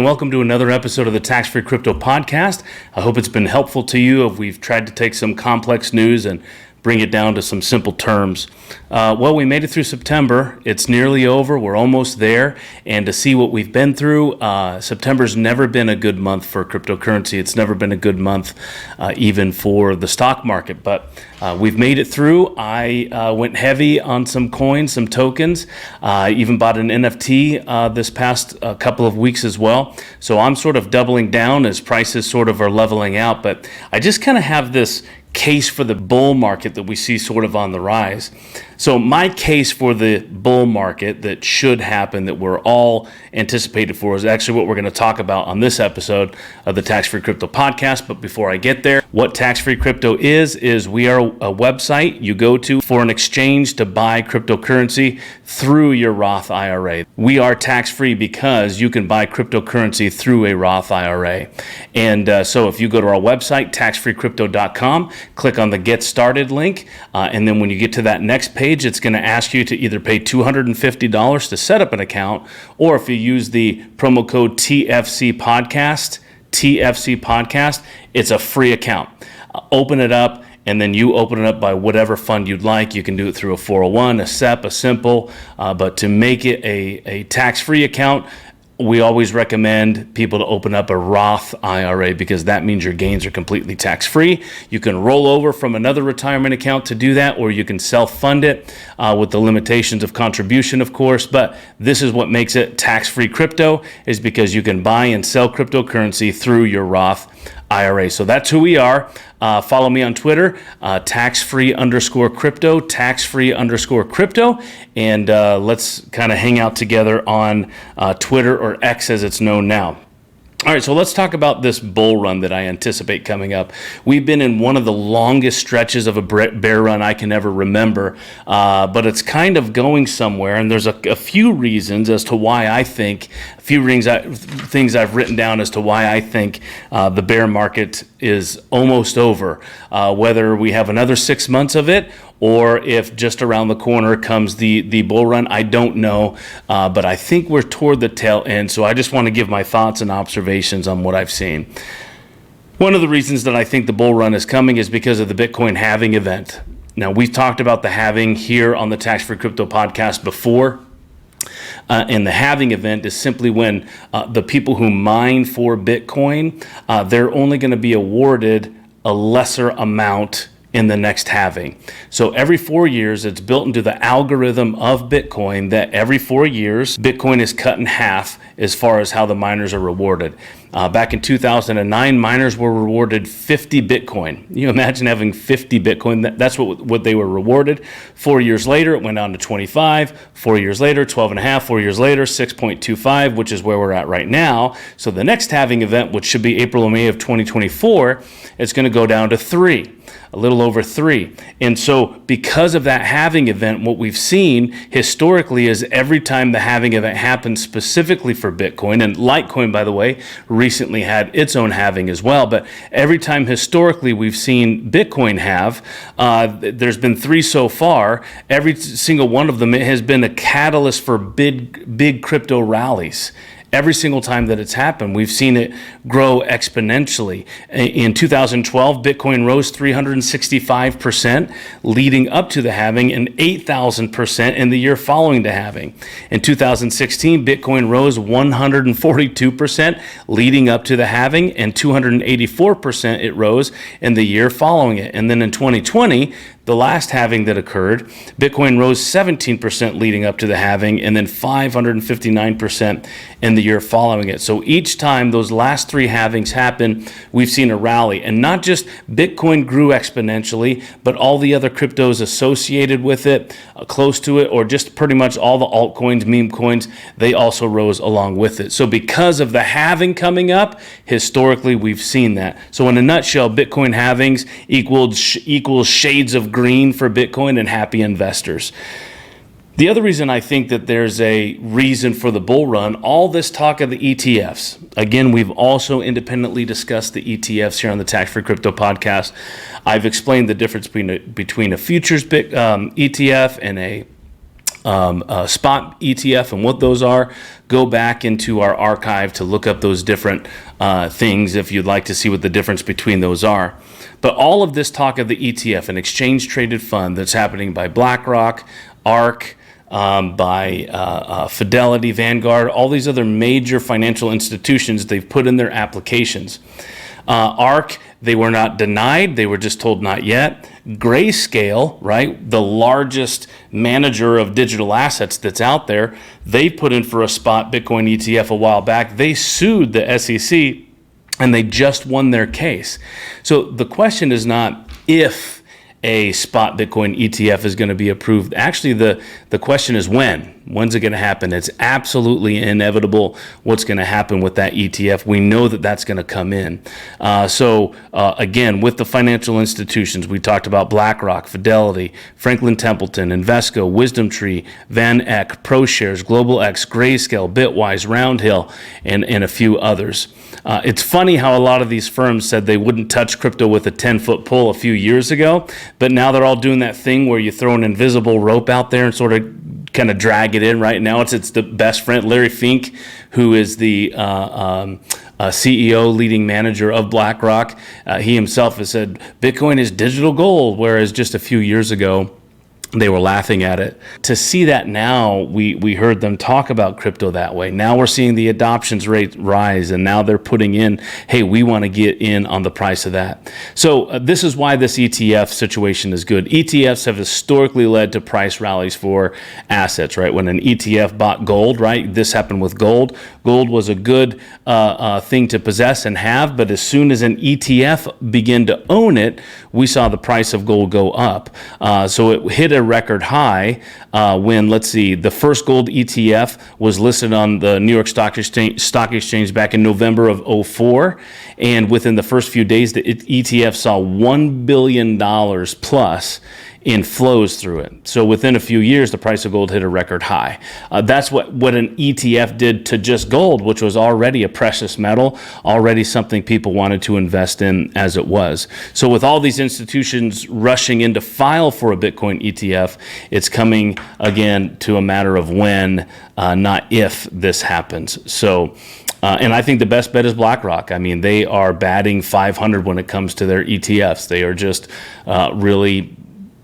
And welcome to another episode of the Tax-Free Crypto Podcast. I hope it's been helpful to you. We've tried to take some complex news and bring it down to some simple terms. Well, we made it through September. It's nearly over. We're almost there. And to see what we've been through, September's never been a good month for cryptocurrency. It's never been a good month even for the stock market. But we've made it through. I went heavy on some coins, some tokens. I even bought an NFT this past couple of weeks as well. So I'm sort of doubling down as prices sort of are leveling out. But I just kind of have this case for the bull market that we see sort of on the rise. So my case for the bull market that should happen, that we're all anticipated for, is actually what we're going to talk about on this episode of the Tax-Free Crypto Podcast. But before I get there, what Tax-Free Crypto is we are a website you go to for an exchange to buy cryptocurrency through your Roth IRA. We are tax-free because you can buy cryptocurrency through a Roth IRA. And so if you go to our website, taxfreecrypto.com, click on the Get Started link, and then when you get to that next page, it's going to ask you to either pay $250 to set up an account, or if you use the promo code TFC Podcast, it's a free account. Open it up, and then you open it up by whatever fund you'd like. You can do it through a 401, a SEP, a simple, but to make it a tax-free account, we always recommend people to open up a Roth IRA because that means your gains are completely tax-free. You can roll over from another retirement account to do that, or you can self-fund it with the limitations of contribution, of course. But this is what makes it tax-free crypto, is because you can buy and sell cryptocurrency through your Roth IRA. So that's who we are. Follow me on Twitter, taxfree_crypto, taxfree_crypto, and let's kind of hang out together on Twitter, or X as it's known now. All right, so let's talk about this bull run that I anticipate coming up. We've been in one of the longest stretches of a bear run I can ever remember, but it's kind of going somewhere, and there's a few reasons as to why I think, things I've written down as to why I think the bear market is almost over, whether we have another 6 months of it, or if just around the corner comes the bull run, I don't know. But I think we're toward the tail end. So I just want to give my thoughts and observations on what I've seen. One of the reasons that I think the bull run is coming is because of the Bitcoin halving event. Now, we've talked about the halving here on the Tax-Free Crypto Podcast before. And the halving event is simply when the people who mine for Bitcoin, they're only going to be awarded a lesser amount in the next halving. So every 4 years, it's built into the algorithm of Bitcoin that every 4 years, Bitcoin is cut in half as far as how the miners are rewarded. Back in 2009, miners were rewarded 50 Bitcoin. You imagine having 50 Bitcoin. That's what they were rewarded. 4 years later, it went down to 25. 4 years later, 12 and a half. 4 years later, 6.25, which is where we're at right now. So the next halving event, which should be April or May of 2024, it's going to go down to 3. A little over 3. And so because of that halving event, what we've seen historically is every time the halving event happens specifically for Bitcoin, and Litecoin, by the way, recently had its own halving as well, but every time historically we've seen Bitcoin halve, there's been 3 so far. Every single one of them has been a catalyst for big crypto rallies. Every single time that it's happened, we've seen it grow exponentially. In 2012, Bitcoin rose 365% leading up to the halving, and 8,000% in the year following the halving. In 2016, Bitcoin rose 142% leading up to the halving, and 284% it rose in the year following it. And then in 2020, the last halving that occurred, Bitcoin rose 17% leading up to the halving, and then 559% in the year following it. So each time those last 3 halvings happen, we've seen a rally. And not just Bitcoin grew exponentially, but all the other cryptos associated with it, close to it, or just pretty much all the altcoins, meme coins, they also rose along with it. So because of the halving coming up, historically we've seen that. So in a nutshell, Bitcoin halvings equals shades of green for Bitcoin and happy investors. The other reason I think that there's a reason for the bull run, all this talk of the ETFs. Again, we've also independently discussed the ETFs here on the Tax-Free Crypto Podcast. I've explained the difference between a futures ETF and a spot ETF and what those are, go back into our archive to look up those different things if you'd like to see what the difference between those are. But all of this talk of the ETF, an exchange traded fund that's happening by BlackRock, ARK, by Fidelity, Vanguard, all these other major financial institutions, they've put in their applications. ARK, they were not denied, they were just told not yet. Grayscale, right, the largest manager of digital assets that's out there, they put in for a spot Bitcoin ETF a while back. They sued the SEC and they just won their case. So the question is not if a spot Bitcoin ETF is going to be approved. Actually, the question is when. When's it going to happen? It's absolutely inevitable what's going to happen with that ETF. We know that that's going to come in. So again, with the financial institutions, we talked about BlackRock, Fidelity, Franklin Templeton, Invesco, WisdomTree, Van Eck, ProShares, GlobalX, Grayscale, Bitwise, Roundhill, and a few others. It's funny how a lot of these firms said they wouldn't touch crypto with a 10-foot pole a few years ago, but now they're all doing that thing where you throw an invisible rope out there and sort of kind of drag it in. Right now it's the best friend, Larry Fink, who is the CEO, leading manager of BlackRock. He himself has said Bitcoin is digital gold, whereas just a few years ago, they were laughing at it. To see that now, we heard them talk about crypto that way. Now we're seeing the adoptions rate rise, and now they're putting in, hey, we want to get in on the price of that. So this is why this ETF situation is good. ETFs have historically led to price rallies for assets, right? When an ETF bought gold, right? This happened with gold. Gold was a good thing to possess and have, but as soon as an ETF began to own it, we saw the price of gold go up. So it hit a record high when, let's see, the first gold ETF was listed on the New York Stock Exchange back in November of 2004. And within the first few days, the ETF saw $1 billion plus in flows through it. So within a few years, the price of gold hit a record high. That's what an ETF did to just gold, which was already a precious metal, already something people wanted to invest in as it was. So with all these institutions rushing in to file for a Bitcoin ETF, it's coming again to a matter of when, not if this happens. So and I think the best bet is BlackRock. I mean, they are batting 500 when it comes to their ETFs. They are just really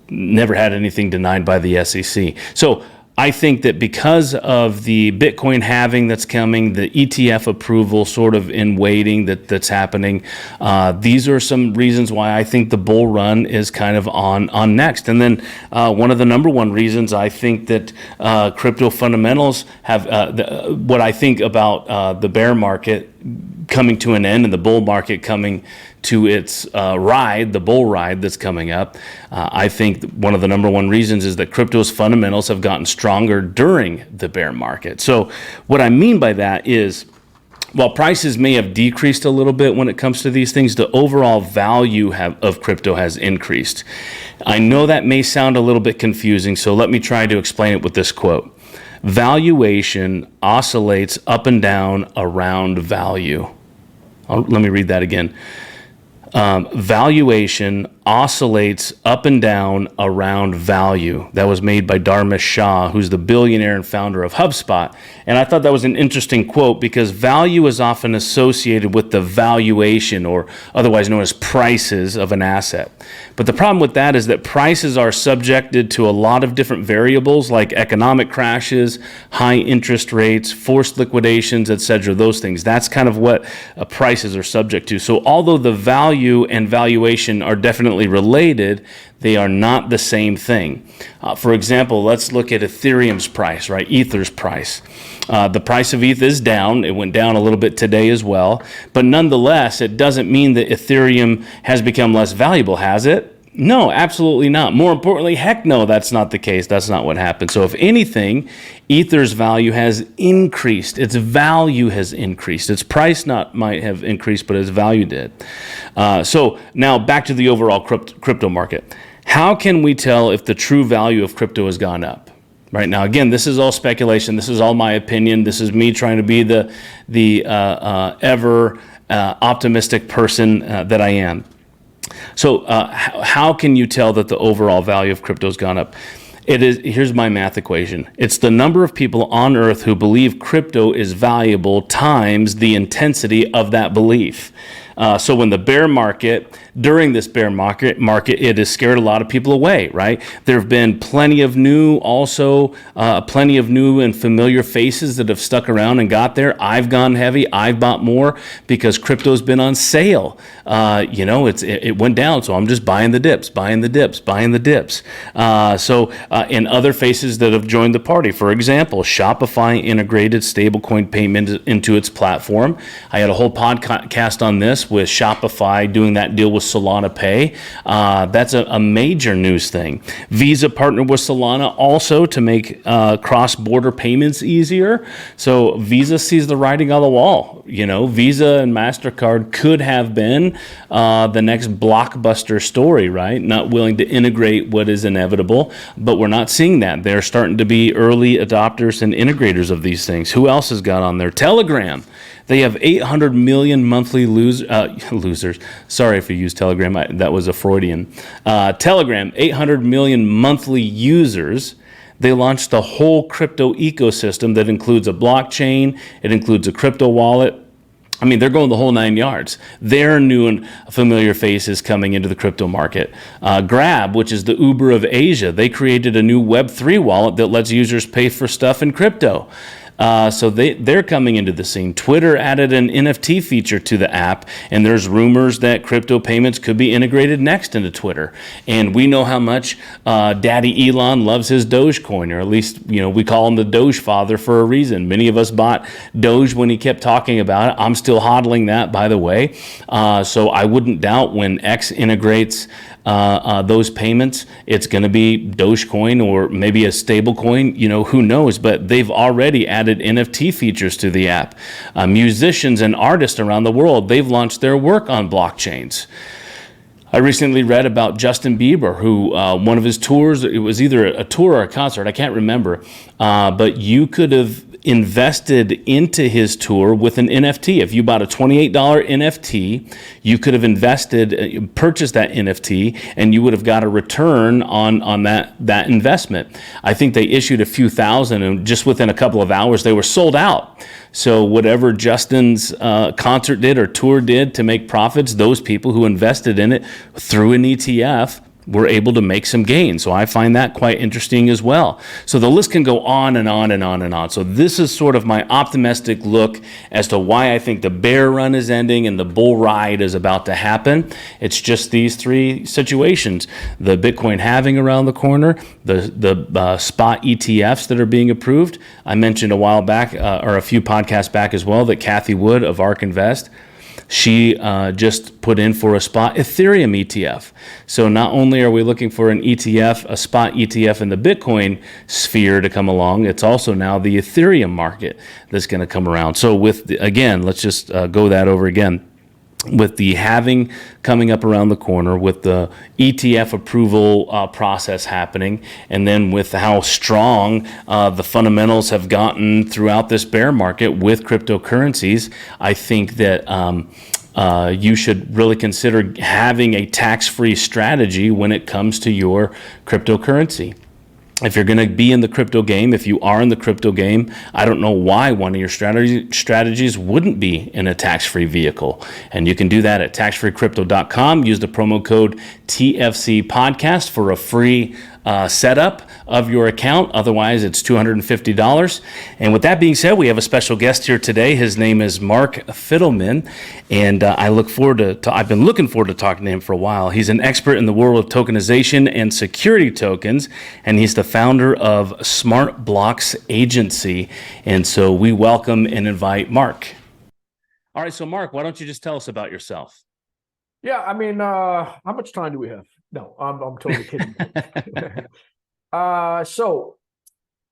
never had anything denied by the SEC. So I think that because of the Bitcoin halving that's coming, the ETF approval sort of in waiting that's happening, these are some reasons why I think the bull run is kind of on next. And then one of the number one reasons I think that crypto fundamentals have, what I think about the bear market coming to an end and the bull market coming to its ride, the bull ride that's coming up. I think one of the number one reasons is that crypto's fundamentals have gotten stronger during the bear market. So what I mean by that is, while prices may have decreased a little bit when it comes to these things, the overall value of crypto has increased. I know that may sound a little bit confusing, so let me try to explain it with this quote. Valuation oscillates up and down around value. Let me read that again. Valuation oscillates up and down around value. That was made by Dharmesh Shah, who's the billionaire and founder of HubSpot. And I thought that was an interesting quote because value is often associated with the valuation, or otherwise known as prices, of an asset. But the problem with that is that prices are subjected to a lot of different variables like economic crashes, high interest rates, forced liquidations, etc. Those things. That's kind of what prices are subject to. So although the value and valuation are definitely related, they are not the same thing. For example, let's look at Ethereum's price, right? Ether's price. The price of ETH is down. It went down a little bit today as well. But nonetheless, it doesn't mean that Ethereum has become less valuable, has it? No, absolutely not. More importantly, heck no, that's not the case. That's not what happened. So if anything, Ether's value has increased. Its value has increased. Its price might have increased, but its value did. So now back to the overall crypto market. How can we tell if the true value of crypto has gone up? Right now, again, this is all speculation. This is all my opinion. This is me trying to be the ever optimistic person that I am. So how can you tell that the overall value of crypto has gone up? It is. Here's my math equation. It's the number of people on earth who believe crypto is valuable times the intensity of that belief. So when the bear market, during this bear market, it has scared a lot of people away, right? There have been plenty of new and familiar faces that have stuck around and got there. I've gone heavy. I've bought more because crypto's been on sale. It went down, so I'm just buying the dips. And other faces that have joined the party. For example, Shopify integrated stablecoin payment into its platform. I had a whole podcast on this with Shopify doing that deal with Solana Pay. That's a major news thing. Visa partnered with Solana also to make cross-border payments easier. So Visa sees the writing on the wall. Visa and MasterCard could have been the next blockbuster story, right? Not willing to integrate what is inevitable, but we're not seeing that. They're starting to be early adopters and integrators of these things. Who else has got on there? Telegram. They have 800 million monthly losers. Sorry if you use Telegram. That was a Freudian. Telegram, 800 million monthly users. They launched the whole crypto ecosystem that includes a blockchain. It includes a crypto wallet. I mean, they're going the whole 9 yards. They're new and familiar faces coming into the crypto market. Grab, which is the Uber of Asia, they created a new Web3 wallet that lets users pay for stuff in crypto. So they're coming into the scene. Twitter added an NFT feature to the app, and there's rumors that crypto payments could be integrated next into Twitter. And we know how much Daddy Elon loves his Dogecoin, or at least we call him the Doge father for a reason. Many of us bought Doge when he kept talking about it. I'm still hodling that, by the way. So I wouldn't doubt when X integrates those payments, it's going to be Dogecoin or maybe a stable coin, who knows, but they've already added NFT features to the app. Musicians and artists around the world, they've launched their work on blockchains. I recently read about Justin Bieber, who one of his tours, it was either a tour or a concert, I can't remember, but you could have invested into his tour with an NFT. If you bought a $28 NFT, you could have purchased that NFT, and you would have got a return on that investment. I think they issued a few thousand, and just within a couple of hours, they were sold out. So whatever Justin's concert did or tour did to make profits, those people who invested in it through an ETF were able to make some gains. So I find that quite interesting as well. So the list can go on and on and on and on. So this is sort of my optimistic look as to why I think the bear run is ending and the bull ride is about to happen. It's just these three situations: the Bitcoin halving around the corner, the spot ETFs that are being approved. I mentioned a while back, or a few podcasts back as well, that Kathy Wood of ARK Invest, she just put in for a spot Ethereum ETF. So not only are we looking for an ETF, a spot ETF in the Bitcoin sphere to come along, it's also now the Ethereum market that's going to come around. So let's just go that over again. With the halving coming up around the corner, with the ETF approval process happening, and then with how strong the fundamentals have gotten throughout this bear market with cryptocurrencies, I think that you should really consider having a tax-free strategy when it comes to your cryptocurrency. If you're going to be in the crypto game, if you are in the crypto game, I don't know why one of your strategies wouldn't be in a tax-free vehicle. And you can do that at taxfreecrypto.com. Use the promo code TFC Podcast for a free setup of your account. Otherwise, it's $250. And with that being said, we have a special guest here today. His name is Mark Fidelman, and I've been looking forward to talking to him for a while. He's an expert in the world of tokenization and security tokens, and he's the founder of Smart Blocks Agency. And so we welcome and invite Mark. All right, so Mark, why don't you just tell us about yourself? Yeah, I mean, how much time do we have? No, I'm totally kidding. So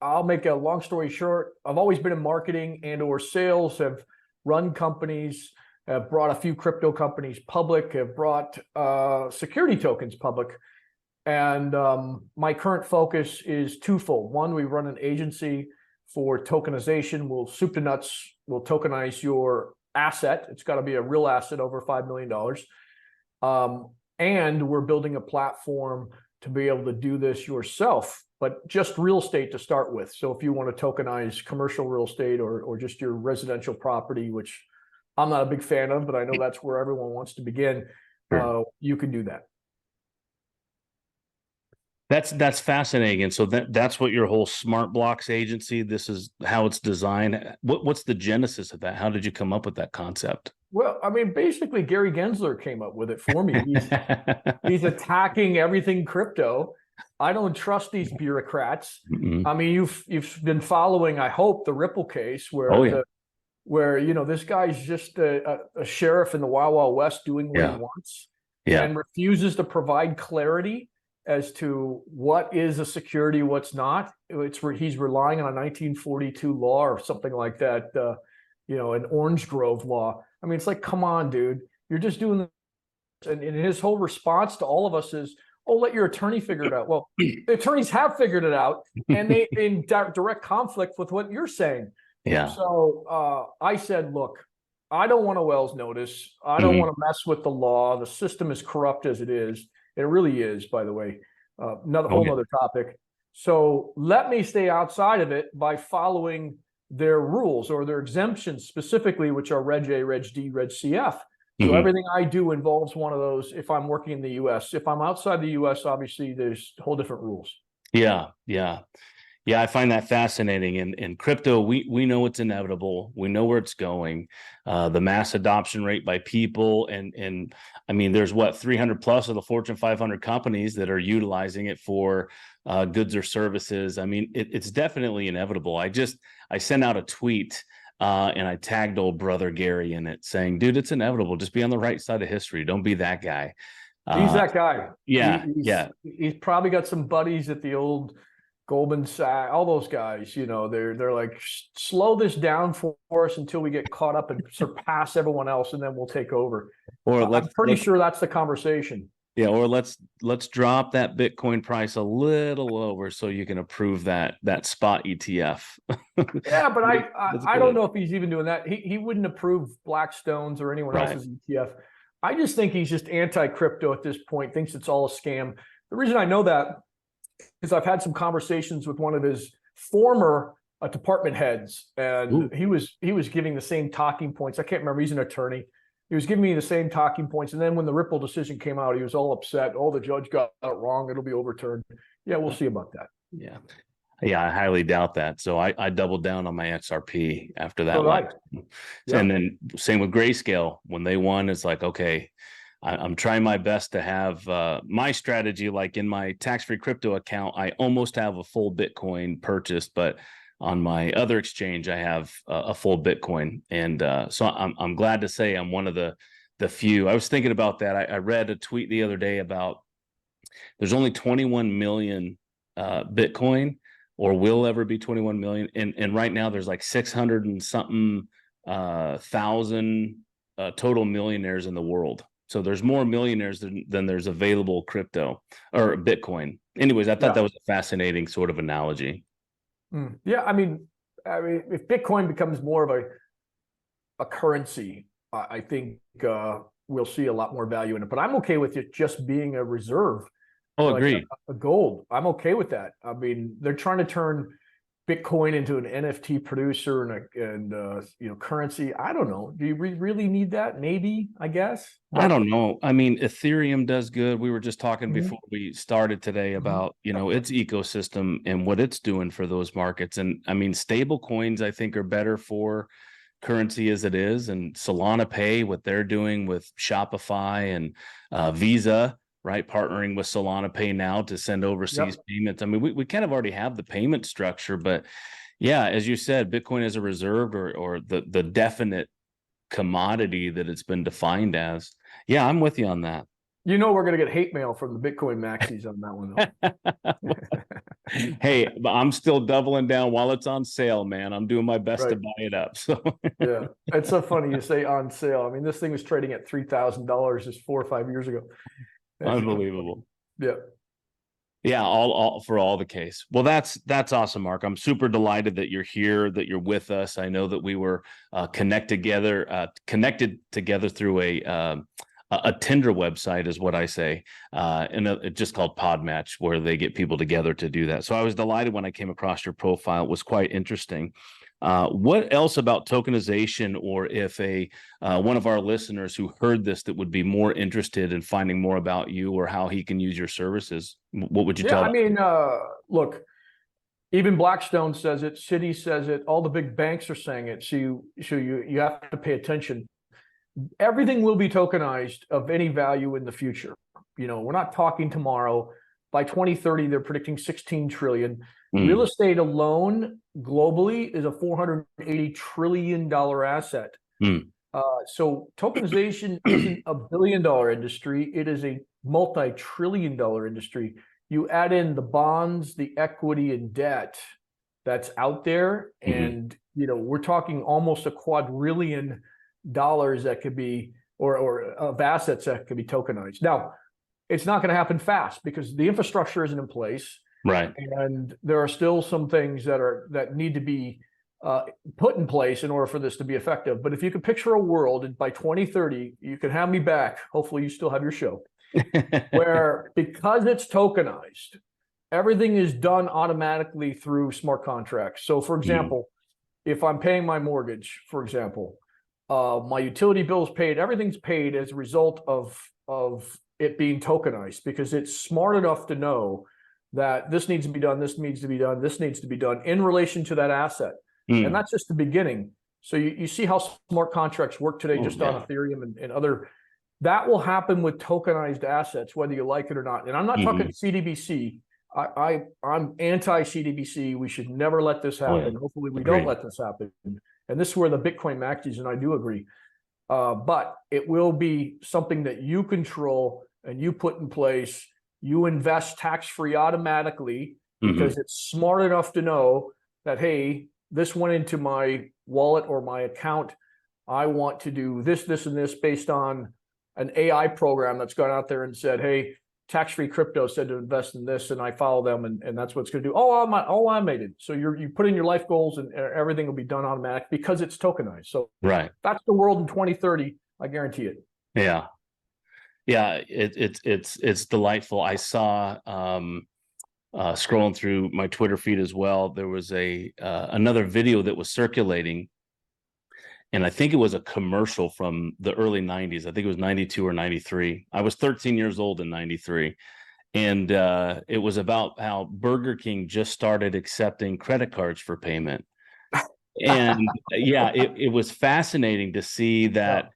I'll make a long story short. I've always been in marketing and or sales, have run companies, have brought a few crypto companies public, have brought security tokens public. And my current focus is twofold. One, we run an agency for tokenization. We'll soup to nuts, we'll tokenize your asset. It's got to be a real asset over $5 million. And we're building a platform to be able to do this yourself, but just real estate to start with. So if you want to tokenize commercial real estate or just your residential property, which I'm not a big fan of, but I know that's where everyone wants to begin, you can do that. That's fascinating. And so that's what your whole smart blocks agency, this is how it's designed. What's the genesis of that? How did you come up with that concept? Well, I mean, basically Gary Gensler came up with it for me. He's attacking everything crypto. I don't trust these bureaucrats. Mm-mm. I mean, you've been following, I hope, the Ripple case where this guy's just a sheriff in the Wild Wild West doing what he wants and refuses to provide clarity as to what is a security, what's not. He's relying on a 1942 law or something like that, an Orange Grove law. I mean, it's like, come on, dude, you're just doing this. And his whole response to all of us is, oh, let your attorney figure it out. Well, the attorneys have figured it out, and they in direct conflict with what you're saying. Yeah. So I said, look, I don't want a Wells notice. I don't want to mess with the law. The system is corrupt as it is. It really is, by the way, whole other topic. So let me stay outside of it by following their rules or their exemptions specifically, which are Reg A, Reg D, Reg CF. So everything I do involves one of those if I'm working in the US. If I'm outside the US, obviously there's whole different rules. Yeah. I find that fascinating. In crypto, we know it's inevitable. We know where it's going. The mass adoption rate by people, and I mean, there's 300 plus of the Fortune 500 companies that are utilizing it for goods or services. I mean, it's definitely inevitable. I sent out a tweet and I tagged old brother Gary in it, saying, "Dude, it's inevitable. Just be on the right side of history. Don't be that guy." He's that guy. Yeah. He's probably got some buddies at the old Goldman Sachs, all those guys, they're like, slow this down for us until we get caught up and surpass everyone else, and then we'll take over. Or I'm pretty sure that's the conversation. Yeah, or let's drop that Bitcoin price a little lower so you can approve that spot ETF. Yeah, but I don't know if he's even doing that. He wouldn't approve Blackstone's or anyone else's ETF. I just think he's just anti-crypto at this point, thinks it's all a scam. The reason I know that is I've had some conversations with one of his former department heads, and he was giving the same talking points. I can't remember. He's an attorney. He was giving me the same talking points. And then when the Ripple decision came out, he was all upset. Oh, the judge got it wrong. It'll be overturned. Yeah, we'll see about that. Yeah, I highly doubt that. So I doubled down on my XRP after that. And then same with Grayscale. When they won, it's like, okay, I'm trying my best to have my strategy, like in my tax-free crypto account, I almost have a full Bitcoin purchased, but on my other exchange, I have a full Bitcoin. And so I'm glad to say I'm one of the few. I was thinking about that. I read a tweet the other day about there's only 21 million Bitcoin, or will ever be 21 million. And right now there's like 600 and something thousand total millionaires in the world. So there's more millionaires than there's available crypto or Bitcoin. Anyways, I thought that was a fascinating sort of analogy. Yeah, I mean, if Bitcoin becomes more of a currency, I think we'll see a lot more value in it. But I'm okay with it just being a reserve. Oh, agreed. A gold. I'm okay with that. I mean, they're trying to turn Bitcoin into an NFT producer and currency. I don't know. Do you really need that? Maybe, I guess. I don't know. I mean, Ethereum does good. We were just talking before we started today about, its ecosystem and what it's doing for those markets. And I mean, stable coins, I think, are better for currency as it is. And Solana Pay, what they're doing with Shopify and Visa, right, partnering with Solana Pay now to send overseas payments. I mean, we kind of already have the payment structure, but yeah, as you said, Bitcoin as a reserve or the definite commodity that it's been defined as. Yeah, I'm with you on that. We're going to get hate mail from the Bitcoin maxis on that one, though. Hey, but I'm still doubling down while it's on sale, man. I'm doing my best to buy it up. So yeah, it's so funny you say on sale. I mean, this thing was trading at $3,000 just 4 or 5 years ago. Unbelievable. Yeah, all for all the case. Well, that's awesome, Mark. I'm super delighted that you're here, that you're with us. I know that we were connected together through a a Tinder website is what I say, and it's just called Podmatch, where they get people together to do that. So I was delighted when I came across your profile. It was quite interesting. What else about tokenization, or if one of our listeners who heard this that would be more interested in finding more about you or how he can use your services, what would you tell them? I mean, look, even Blackstone says it, Citi says it, all the big banks are saying it. So you have to pay attention. Everything will be tokenized of any value in the future. We're not talking tomorrow. By 2030, they're predicting 16 trillion. Real estate alone globally is a $480 trillion asset. So tokenization isn't a $1 billion industry. It is a multi-trillion dollar industry. You add in the bonds, the equity and debt that's out there, and we're talking almost a quadrillion dollars that could be, or of assets that could be tokenized. Now, it's not going to happen fast because the infrastructure isn't in place, right? And there are still some things that need to be put in place in order for this to be effective. But if you could picture a world, and by 2030, you can have me back. Hopefully, you still have your show, where because it's tokenized, everything is done automatically through smart contracts. So, for example, if I'm paying my mortgage, for example. My utility bill's paid, everything's paid as a result of it being tokenized, because it's smart enough to know that this needs to be done, this needs to be done, this needs to be done in relation to that asset. And that's just the beginning. So you see how smart contracts work today, just on Ethereum and other. That will happen with tokenized assets, whether you like it or not. And I'm not talking CDBC. I'm anti-CDBC. We should never let this happen. Hopefully we don't let this happen. And this is where the Bitcoin maxis and I do agree. But it will be something that you control and you put in place. You invest tax-free automatically because it's smart enough to know that, hey, this went into my wallet or my account. I want to do this, this, and this based on an AI program that's gone out there and said, hey, tax-free crypto said to invest in this, and I follow them, and that's what's going to do. I made it. So you put in your life goals, and everything will be done automatic because it's tokenized. So that's the world in 2030. I guarantee it. Yeah, it's delightful. I saw scrolling through my Twitter feed as well. There was another video that was circulating. And I think it was a commercial from the early 90s. I think it was 92 or 93. I was 13 years old in 93. And it was about how Burger King just started accepting credit cards for payment. And it was fascinating to see that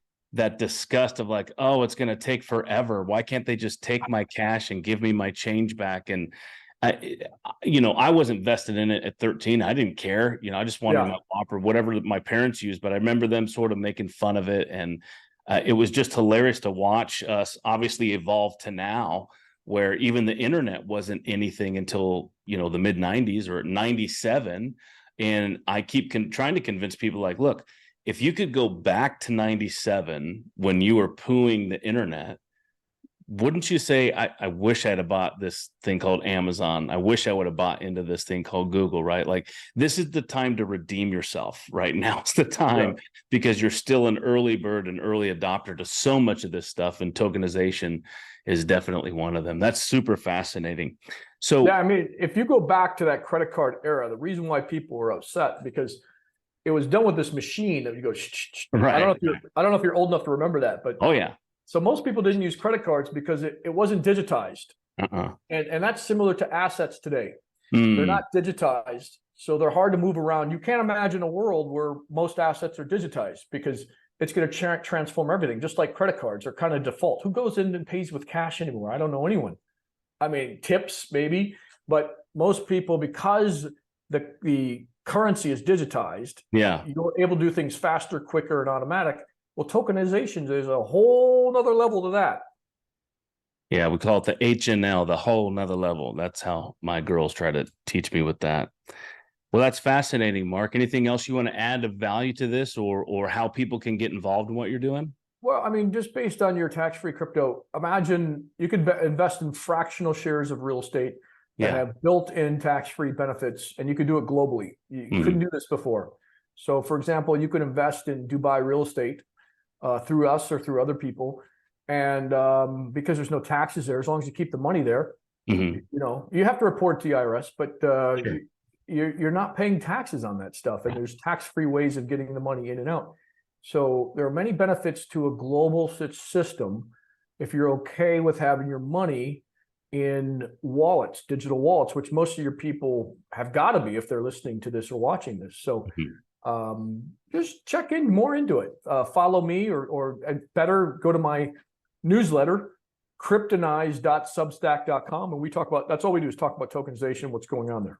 disgust of like, oh, it's going to take forever. Why can't they just take my cash and give me my change back? And I wasn't vested in it at 13. I didn't care. I just wanted my WAP or whatever my parents used. But I remember them sort of making fun of it. And it was just hilarious to watch us obviously evolve to now, where even the internet wasn't anything until, the mid 90s or 97. And I keep trying to convince people like, look, if you could go back to 97 when you were pooing the internet, wouldn't you say, I wish I'd have bought this thing called Amazon. I wish I would have bought into this thing called Google, right? Like, this is the time to redeem yourself right now. It's the time because you're still an early bird, an early adopter to so much of this stuff. And tokenization is definitely one of them. That's super fascinating. So, I mean, if you go back to that credit card era, the reason why people were upset, because it was done with this machine that you go, right. I don't know if you're old enough to remember that, but so most people didn't use credit cards because it wasn't digitized. And that's similar to assets today. They're not digitized, so they're hard to move around. You can't imagine a world where most assets are digitized because it's going to transform everything, just like credit cards are kind of default. Who goes in and pays with cash anymore? I don't know anyone. I mean, tips maybe, but most people, because the currency is digitized, you're able to do things faster, quicker, and automatic. Well, tokenization is a whole nother level to that. Yeah, we call it the HNL, the whole nother level. That's how my girls try to teach me with that. Well, that's fascinating, Mark. Anything else you want to add of value to this, or how people can get involved in what you're doing? Well, I mean, just based on your tax-free crypto, imagine you could invest in fractional shares of real estate that have built-in tax-free benefits, and you could do it globally. You couldn't do this before. So, for example, you could invest in Dubai real estate through us or through other people, And because there's no taxes there, as long as you keep the money there, Mm-hmm. you have to report to the IRS, but Sure. you're not paying taxes on that stuff, and there's tax-free ways of getting the money in and out. So there are many benefits to a global system if you're okay with having your money in wallets, digital wallets, which most of your people have got to be if they're listening to this or watching this. So just check in more into it. Follow me, or better, go to my newsletter, Cryptonized.substack.com, and we talk about, that's all we do is talk about tokenization, what's going on there.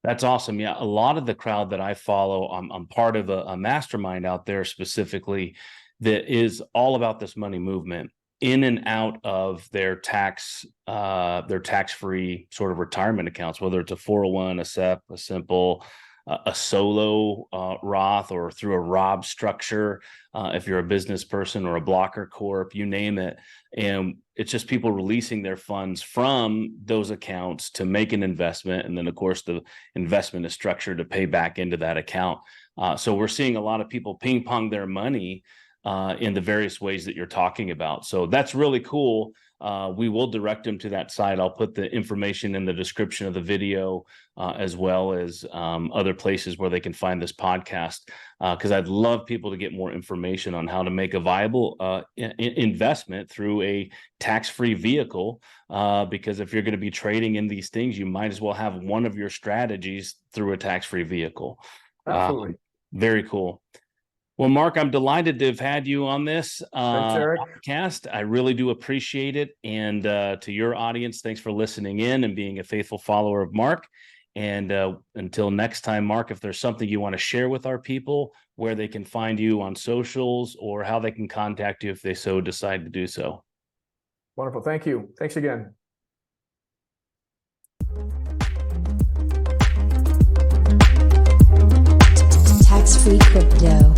That's awesome. Yeah, a lot of the crowd that I follow, I'm part of a mastermind out there specifically that is all about this money movement in and out of their tax-free sort of retirement accounts, whether it's a 401, a SEP, a simple, a solo Roth, or through a Rob structure, if you're a business person, or a blocker corp, you name it. And it's just people releasing their funds from those accounts to make an investment. And then, of course, the investment is structured to pay back into that account. So we're seeing a lot of people ping pong their money in the various ways that you're talking about. So that's really cool. We will direct them to that site. I'll put the information in the description of the video, as well as other places where they can find this podcast, because I'd love people to get more information on how to make a viable investment through a tax-free vehicle, because if you're going to be trading in these things, you might as well have one of your strategies through a tax-free vehicle. Absolutely. Very cool. Well, Mark, I'm delighted to have had you on this podcast. I really do appreciate it. And to your audience, thanks for listening in and being a faithful follower of Mark. And until next time, Mark, if there's something you want to share with our people, where they can find you on socials, or how they can contact you if they so decide to do so. Wonderful. Thank you. Thanks again. Tax-free crypto.